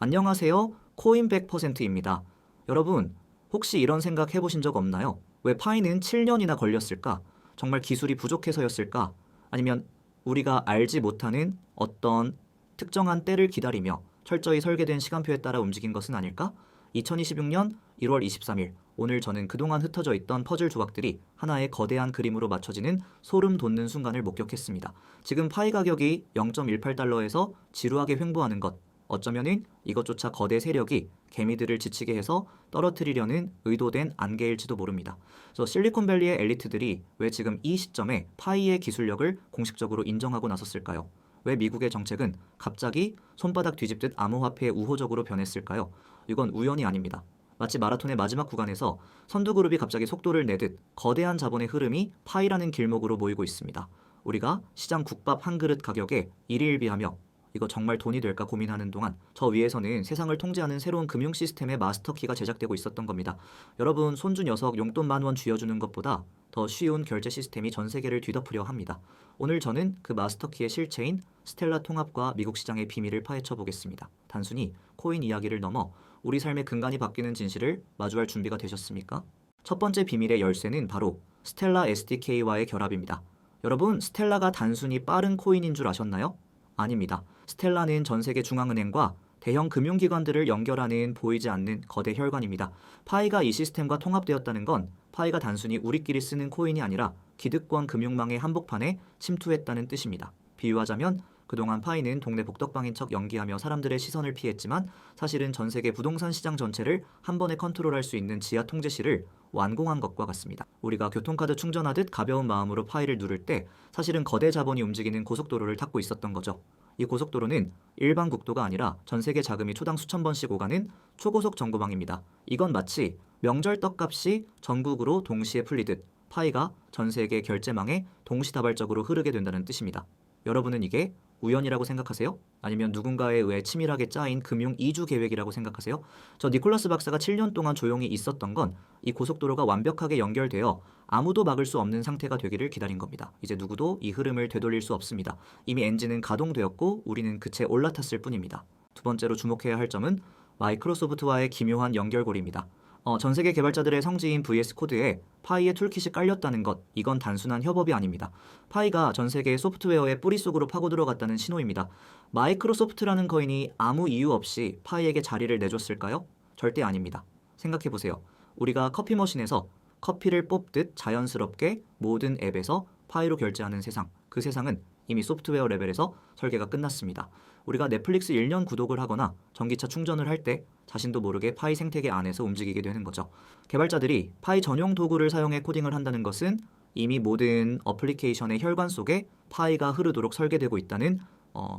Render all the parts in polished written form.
안녕하세요. 코인 100%입니다. 여러분, 혹시 이런 생각 해보신 적 없나요? 왜 파이는 7년이나 걸렸을까? 정말 기술이 부족해서였을까? 아니면 우리가 알지 못하는 어떤 특정한 때를 기다리며 철저히 설계된 시간표에 따라 움직인 것은 아닐까? 2026년 1월 23일, 오늘 저는 그동안 흩어져 있던 퍼즐 조각들이 하나의 거대한 그림으로 맞춰지는 소름 돋는 순간을 목격했습니다. 지금 파이 가격이 0.18달러에서 지루하게 횡보하는 것, 어쩌면은 이것조차 거대 세력이 개미들을 지치게 해서 떨어뜨리려는 의도된 안개일지도 모릅니다. 그래서 실리콘밸리의 엘리트들이 왜 지금 이 시점에 파이의 기술력을 공식적으로 인정하고 나섰을까요? 왜 미국의 정책은 갑자기 손바닥 뒤집듯 암호화폐에 우호적으로 변했을까요? 이건 우연이 아닙니다. 마치 마라톤의 마지막 구간에서 선두그룹이 갑자기 속도를 내듯 거대한 자본의 흐름이 파이라는 길목으로 모이고 있습니다. 우리가 시장 국밥 한 그릇 가격에 일희일비하며 이거 정말 돈이 될까 고민하는 동안 저 위에서는 세상을 통제하는 새로운 금융 시스템의 마스터키가 제작되고 있었던 겁니다. 여러분, 손주 녀석 용돈 10,000원 쥐어주는 것보다 더 쉬운 결제 시스템이 전 세계를 뒤덮으려 합니다. 오늘 저는 그 마스터키의 실체인 스텔라 통합과 미국 시장의 비밀을 파헤쳐 보겠습니다. 단순히 코인 이야기를 넘어 우리 삶의 근간이 바뀌는 진실을 마주할 준비가 되셨습니까? 첫 번째 비밀의 열쇠는 바로 스텔라 SDK와의 결합입니다. 여러분, 스텔라가 단순히 빠른 코인인 줄 아셨나요? 아닙니다. 스텔라는 전 세계 중앙은행과 대형 금융기관들을 연결하는 보이지 않는 거대 혈관입니다. 파이가 이 시스템과 통합되었다는 건 파이가 단순히 우리끼리 쓰는 코인이 아니라 기득권 금융망의 한복판에 침투했다는 뜻입니다. 비유하자면 그동안 파이는 동네 복덕방인 척 연기하며 사람들의 시선을 피했지만 사실은 전 세계 부동산 시장 전체를 한 번에 컨트롤할 수 있는 지하 통제실을 완공한 것과 같습니다. 우리가 교통카드 충전하듯 가벼운 마음으로 파이를 누를 때 사실은 거대 자본이 움직이는 고속도로를 탔고 있었던 거죠. 이 고속도로는 일반 국도가 아니라 전 세계 자금이 초당 수천 번씩 오가는 초고속 정보망입니다. 이건 마치 명절 떡값이 전국으로 동시에 풀리듯 파이가 전 세계 결제망에 동시다발적으로 흐르게 된다는 뜻입니다. 여러분은 이게 우연이라고 생각하세요? 아니면 누군가에 의해 치밀하게 짜인 금융 이주 계획이라고 생각하세요? 저 니콜라스 박사가 7년 동안 조용히 있었던 건 이 고속도로가 완벽하게 연결되어 아무도 막을 수 없는 상태가 되기를 기다린 겁니다. 이제 누구도 이 흐름을 되돌릴 수 없습니다. 이미 엔진은 가동되었고 우리는 그채 올라탔을 뿐입니다. 두 번째로 주목해야 할 점은 마이크로소프트와의 기묘한 연결고리입니다. 전 세계 개발자들의 성지인 VS 코드에 파이의 툴킷이 깔렸다는 것, 이건 단순한 협업이 아닙니다. 파이가 전 세계의 소프트웨어의 뿌리 속으로 파고 들어갔다는 신호입니다. 마이크로소프트라는 거인이 아무 이유 없이 파이에게 자리를 내줬을까요? 절대 아닙니다. 생각해보세요. 우리가 커피 머신에서 커피를 뽑듯 자연스럽게 모든 앱에서 파이로 결제하는 세상, 그 세상은 이미 소프트웨어 레벨에서 설계가 끝났습니다. 우리가 넷플릭스 1년 구독을 하거나 전기차 충전을 할 때 자신도 모르게 파이 생태계 안에서 움직이게 되는 거죠. 개발자들이 파이 전용 도구를 사용해 코딩을 한다는 것은 이미 모든 어플리케이션의 혈관 속에 파이가 흐르도록 설계되고 있다는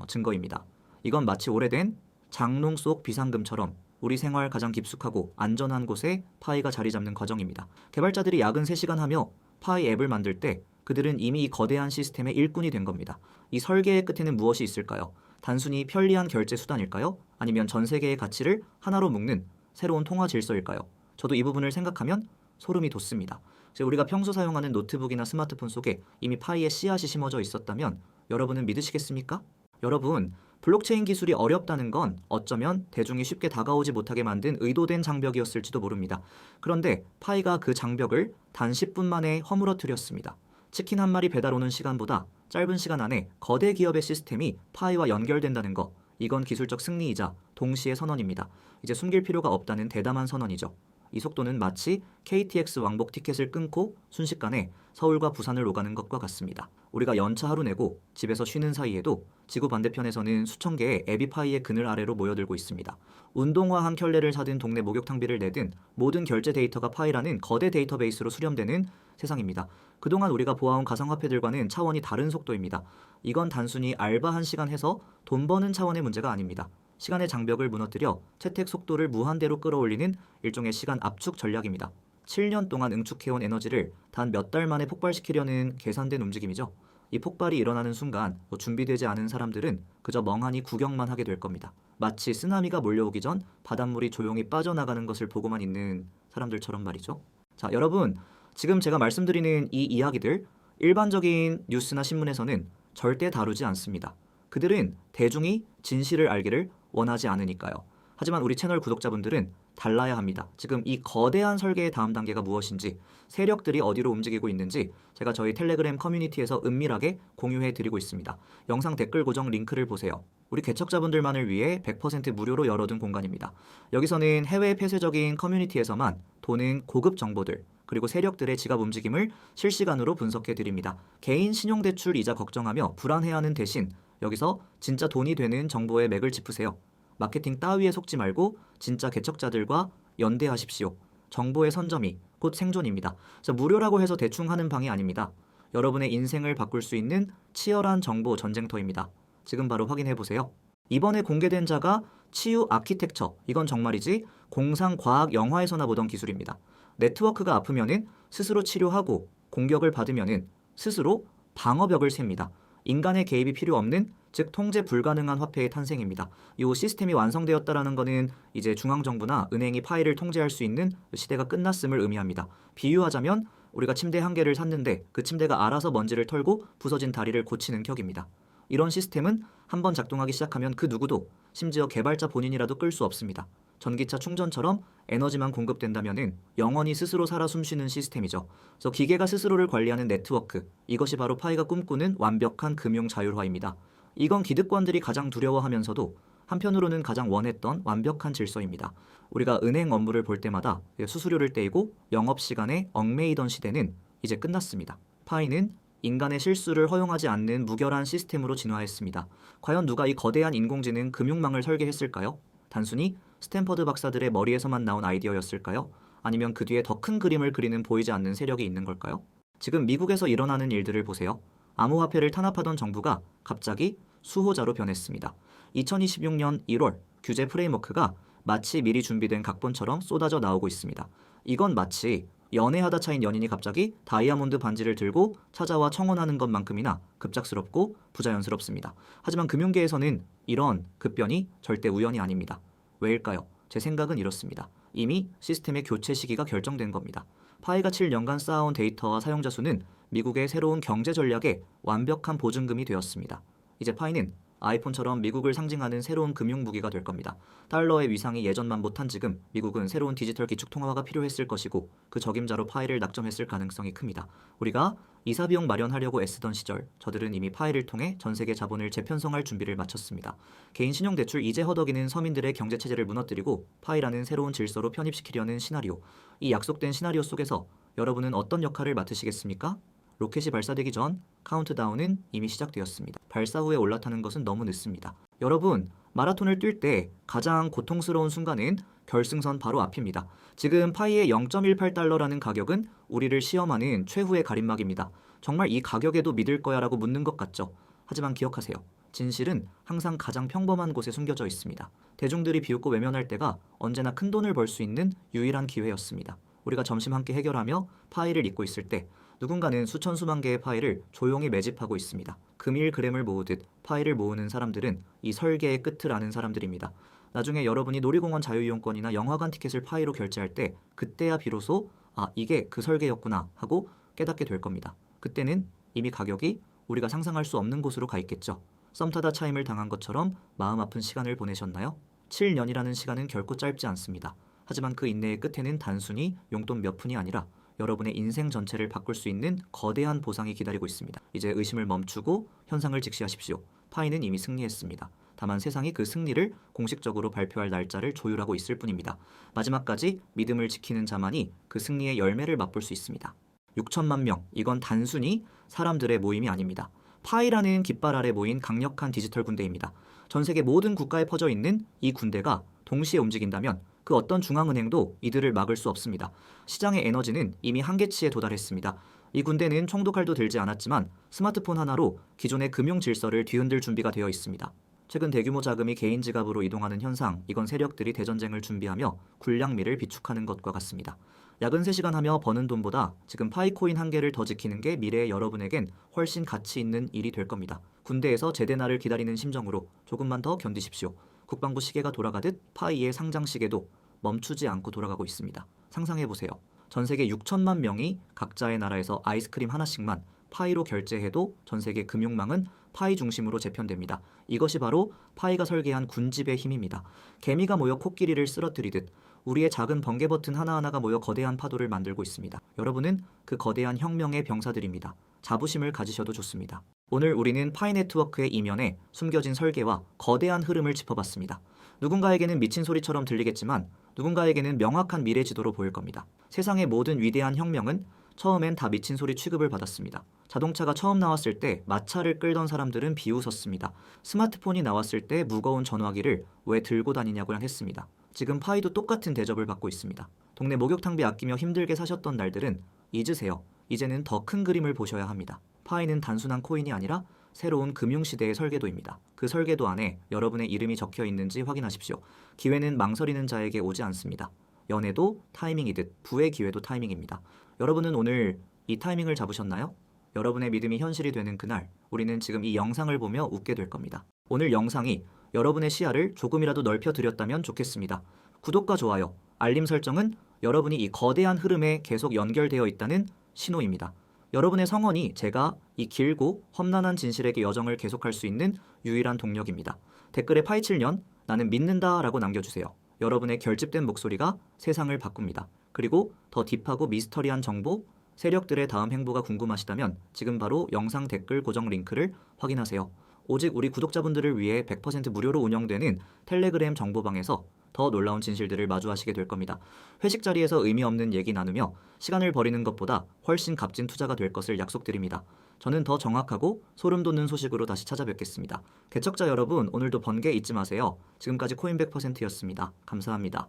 증거입니다. 이건 마치 오래된 장롱 속 비상금처럼 우리 생활 가장 깊숙하고 안전한 곳에 파이가 자리 잡는 과정입니다. 개발자들이 야근 3시간 하며 파이 앱을 만들 때 그들은 이미 이 거대한 시스템의 일꾼이 된 겁니다. 이 설계의 끝에는 무엇이 있을까요? 단순히 편리한 결제 수단일까요? 아니면 전 세계의 가치를 하나로 묶는 새로운 통화 질서일까요? 저도 이 부분을 생각하면 소름이 돋습니다. 우리가 평소 사용하는 노트북이나 스마트폰 속에 이미 파이의 씨앗이 심어져 있었다면 여러분은 믿으시겠습니까? 여러분, 블록체인 기술이 어렵다는 건 어쩌면 대중이 쉽게 다가오지 못하게 만든 의도된 장벽이었을지도 모릅니다. 그런데 파이가 그 장벽을 단 10분 만에 허물어뜨렸습니다. 치킨 한 마리 배달 오는 시간보다 짧은 시간 안에 거대 기업의 시스템이 파이와 연결된다는 거, 이건 기술적 승리이자 동시에 선언입니다. 이제 숨길 필요가 없다는 대담한 선언이죠. 이 속도는 마치 KTX 왕복 티켓을 끊고 순식간에 서울과 부산을 오가는 것과 같습니다. 우리가 연차 하루 내고 집에서 쉬는 사이에도 지구 반대편에서는 수천 개의 앱이 파이의 그늘 아래로 모여들고 있습니다. 운동화 한 켤레를 사든 동네 목욕탕비를 내든 모든 결제 데이터가 파이라는 거대 데이터베이스로 수렴되는 세상입니다. 그동안 우리가 보아온 가상화폐들과는 차원이 다른 속도입니다. 이건 단순히 알바 한 시간 해서 돈 버는 차원의 문제가 아닙니다. 시간의 장벽을 무너뜨려 채택 속도를 무한대로 끌어올리는 일종의 시간 압축 전략입니다. 7년 동안 응축해온 에너지를 단 몇 달 만에 폭발시키려는 계산된 움직임이죠. 이 폭발이 일어나는 순간 준비되지 않은 사람들은 그저 멍하니 구경만 하게 될 겁니다. 마치 쓰나미가 몰려오기 전 바닷물이 조용히 빠져나가는 것을 보고만 있는 사람들처럼 말이죠. 자, 여러분, 지금 제가 말씀드리는 이 이야기들, 일반적인 뉴스나 신문에서는 절대 다루지 않습니다. 그들은 대중이 진실을 알기를 원하지 않으니까요. 하지만 우리 채널 구독자분들은 달라야 합니다. 지금 이 거대한 설계의 다음 단계가 무엇인지, 세력들이 어디로 움직이고 있는지 제가 저희 텔레그램 커뮤니티에서 은밀하게 공유해 드리고 있습니다. 영상 댓글 고정 링크를 보세요. 우리 개척자분들만을 위해 100% 무료로 열어둔 공간입니다. 여기서는 해외 폐쇄적인 커뮤니티에서만 도는 고급 정보들, 그리고 세력들의 지갑 움직임을 실시간으로 분석해 드립니다. 개인 신용대출 이자 걱정하며 불안해하는 대신 여기서 진짜 돈이 되는 정보의 맥을 짚으세요. 마케팅 따위에 속지 말고 진짜 개척자들과 연대하십시오. 정보의 선점이 곧 생존입니다. 무료라고 해서 대충 하는 방이 아닙니다. 여러분의 인생을 바꿀 수 있는 치열한 정보 전쟁터입니다. 지금 바로 확인해 보세요. 이번에 공개된 자가 치유 아키텍처, 이건 정말이지 공상과학 영화에서나 보던 기술입니다. 네트워크가 아프면은 스스로 치료하고 공격을 받으면은 스스로 방어벽을 셉니다. 인간의 개입이 필요 없는, 즉 통제 불가능한 화폐의 탄생입니다. 이 시스템이 완성되었다라는 것은 이제 중앙정부나 은행이 파일을 통제할 수 있는 시대가 끝났음을 의미합니다. 비유하자면 우리가 침대 한 개를 샀는데 그 침대가 알아서 먼지를 털고 부서진 다리를 고치는 격입니다. 이런 시스템은 한번 작동하기 시작하면 그 누구도, 심지어 개발자 본인이라도 끌 수 없습니다. 전기차 충전처럼 에너지만 공급된다면 영원히 스스로 살아 숨쉬는 시스템이죠. 그래서 기계가 스스로를 관리하는 네트워크, 이것이 바로 파이가 꿈꾸는 완벽한 금융 자율화입니다. 이건 기득권들이 가장 두려워하면서도 한편으로는 가장 원했던 완벽한 질서입니다. 우리가 은행 업무를 볼 때마다 수수료를 떼이고 영업시간에 얽매이던 시대는 이제 끝났습니다. 파이는 인간의 실수를 허용하지 않는 무결한 시스템으로 진화했습니다. 과연 누가 이 거대한 인공지능 금융망을 설계했을까요? 단순히 스탠퍼드 박사들의 머리에서만 나온 아이디어였을까요? 아니면 그 뒤에 더 큰 그림을 그리는 보이지 않는 세력이 있는 걸까요? 지금 미국에서 일어나는 일들을 보세요. 암호화폐를 탄압하던 정부가 갑자기 수호자로 변했습니다. 2026년 1월 규제 프레임워크가 마치 미리 준비된 각본처럼 쏟아져 나오고 있습니다. 이건 마치 연애하다 차인 연인이 갑자기 다이아몬드 반지를 들고 찾아와 청혼하는 것만큼이나 급작스럽고 부자연스럽습니다. 하지만 금융계에서는 이런 급변이 절대 우연이 아닙니다. 왜일까요? 제 생각은 이렇습니다. 이미 시스템의 교체 시기가 결정된 겁니다. 파이가 7년간 쌓아온 데이터와 사용자 수는 미국의 새로운 경제 전략의 완벽한 보증금이 되었습니다. 이제 파이는 아이폰처럼 미국을 상징하는 새로운 금융 무기가 될 겁니다. 달러의 위상이 예전만 못한 지금 미국은 새로운 디지털 기축 통화가 필요했을 것이고 그 적임자로 파이를 낙점했을 가능성이 큽니다. 우리가 이사 비용 마련하려고 애쓰던 시절 저들은 이미 파이를 통해 전 세계 자본을 재편성할 준비를 마쳤습니다. 개인 신용대출 이제 허덕이는 서민들의 경제체제를 무너뜨리고 파이라는 새로운 질서로 편입시키려는 시나리오. 이 약속된 시나리오 속에서 여러분은 어떤 역할을 맡으시겠습니까? 로켓이 발사되기 전 카운트다운은 이미 시작되었습니다. 발사 후에 올라타는 것은 너무 늦습니다. 여러분, 마라톤을 뛸 때 가장 고통스러운 순간은 결승선 바로 앞입니다. 지금 파이의 0.18달러라는 가격은 우리를 시험하는 최후의 가림막입니다. 정말 이 가격에도 믿을 거야 라고 묻는 것 같죠? 하지만 기억하세요. 진실은 항상 가장 평범한 곳에 숨겨져 있습니다. 대중들이 비웃고 외면할 때가 언제나 큰 돈을 벌 수 있는 유일한 기회였습니다. 우리가 점심 함께 해결하며 파이를 잊고 있을 때 누군가는 수천 수만 개의 파이를 조용히 매집하고 있습니다. 금일 그램을 모으듯 파이를 모으는 사람들은 이 설계의 끝을 아는 사람들입니다. 나중에 여러분이 놀이공원 자유이용권이나 영화관 티켓을 파이로 결제할 때 그때야 비로소 이게 그 설계였구나 하고 깨닫게 될 겁니다. 그때는 이미 가격이 우리가 상상할 수 없는 곳으로 가 있겠죠. 썸 타다 차임을 당한 것처럼 마음 아픈 시간을 보내셨나요? 7년이라는 시간은 결코 짧지 않습니다. 하지만 그 인내의 끝에는 단순히 용돈 몇 푼이 아니라 여러분의 인생 전체를 바꿀 수 있는 거대한 보상이 기다리고 있습니다. 이제 의심을 멈추고 현상을 직시하십시오. 파이는 이미 승리했습니다. 다만 세상이 그 승리를 공식적으로 발표할 날짜를 조율하고 있을 뿐입니다. 마지막까지 믿음을 지키는 자만이 그 승리의 열매를 맛볼 수 있습니다. 6천만 명, 이건 단순히 사람들의 모임이 아닙니다. 파이라는 깃발 아래 모인 강력한 디지털 군대입니다. 전 세계 모든 국가에 퍼져 있는 이 군대가 동시에 움직인다면 그 어떤 중앙은행도 이들을 막을 수 없습니다. 시장의 에너지는 이미 한계치에 도달했습니다. 이 군대는 총도 칼도 들지 않았지만 스마트폰 하나로 기존의 금융 질서를 뒤흔들 준비가 되어 있습니다. 최근 대규모 자금이 개인 지갑으로 이동하는 현상, 이건 세력들이 대전쟁을 준비하며 군량미를 비축하는 것과 같습니다. 야근 3시간 하며 버는 돈보다 지금 파이코인 한 개를 더 지키는 게 미래의 여러분에겐 훨씬 가치 있는 일이 될 겁니다. 군대에서 제대 날을 기다리는 심정으로 조금만 더 견디십시오. 국방부 시계가 돌아가듯 파이의 상장 시계도 멈추지 않고 돌아가고 있습니다. 상상해보세요. 전 세계 6천만 명이 각자의 나라에서 아이스크림 하나씩만 파이로 결제해도 전 세계 금융망은 파이 중심으로 재편됩니다. 이것이 바로 파이가 설계한 군집의 힘입니다. 개미가 모여 코끼리를 쓰러뜨리듯 우리의 작은 번개 버튼 하나하나가 모여 거대한 파도를 만들고 있습니다. 여러분은 그 거대한 혁명의 병사들입니다. 자부심을 가지셔도 좋습니다. 오늘 우리는 파이 네트워크의 이면에 숨겨진 설계와 거대한 흐름을 짚어봤습니다. 누군가에게는 미친 소리처럼 들리겠지만 누군가에게는 명확한 미래 지도로 보일 겁니다. 세상의 모든 위대한 혁명은 처음엔 다 미친 소리 취급을 받았습니다. 자동차가 처음 나왔을 때 마차를 끌던 사람들은 비웃었습니다. 스마트폰이 나왔을 때 무거운 전화기를 왜 들고 다니냐고 했습니다. 지금 파이도 똑같은 대접을 받고 있습니다. 동네 목욕탕비 아끼며 힘들게 사셨던 날들은 잊으세요. 이제는 더 큰 그림을 보셔야 합니다. 파이는 단순한 코인이 아니라 새로운 금융시대의 설계도입니다. 그 설계도 안에 여러분의 이름이 적혀 있는지 확인하십시오. 기회는 망설이는 자에게 오지 않습니다. 연애도 타이밍이듯 부의 기회도 타이밍입니다. 여러분은 오늘 이 타이밍을 잡으셨나요? 여러분의 믿음이 현실이 되는 그날 우리는 지금 이 영상을 보며 웃게 될 겁니다. 오늘 영상이 여러분의 시야를 조금이라도 넓혀드렸다면 좋겠습니다. 구독과 좋아요, 알림 설정은 여러분이 이 거대한 흐름에 계속 연결되어 있다는 신호입니다. 여러분의 성원이 제가 이 길고 험난한 진실에게 여정을 계속할 수 있는 유일한 동력입니다. 댓글에 파이7년 나는 믿는다 라고 남겨주세요. 여러분의 결집된 목소리가 세상을 바꿉니다. 그리고 더 딥하고 미스터리한 정보, 세력들의 다음 행보가 궁금하시다면 지금 바로 영상 댓글 고정 링크를 확인하세요. 오직 우리 구독자분들을 위해 100% 무료로 운영되는 텔레그램 정보방에서 더 놀라운 진실들을 마주하시게 될 겁니다. 회식 자리에서 의미 없는 얘기 나누며 시간을 버리는 것보다 훨씬 값진 투자가 될 것을 약속드립니다. 저는 더 정확하고 소름 돋는 소식으로 다시 찾아뵙겠습니다. 개척자 여러분, 오늘도 번개 잊지 마세요. 지금까지 코인 100%였습니다. 감사합니다.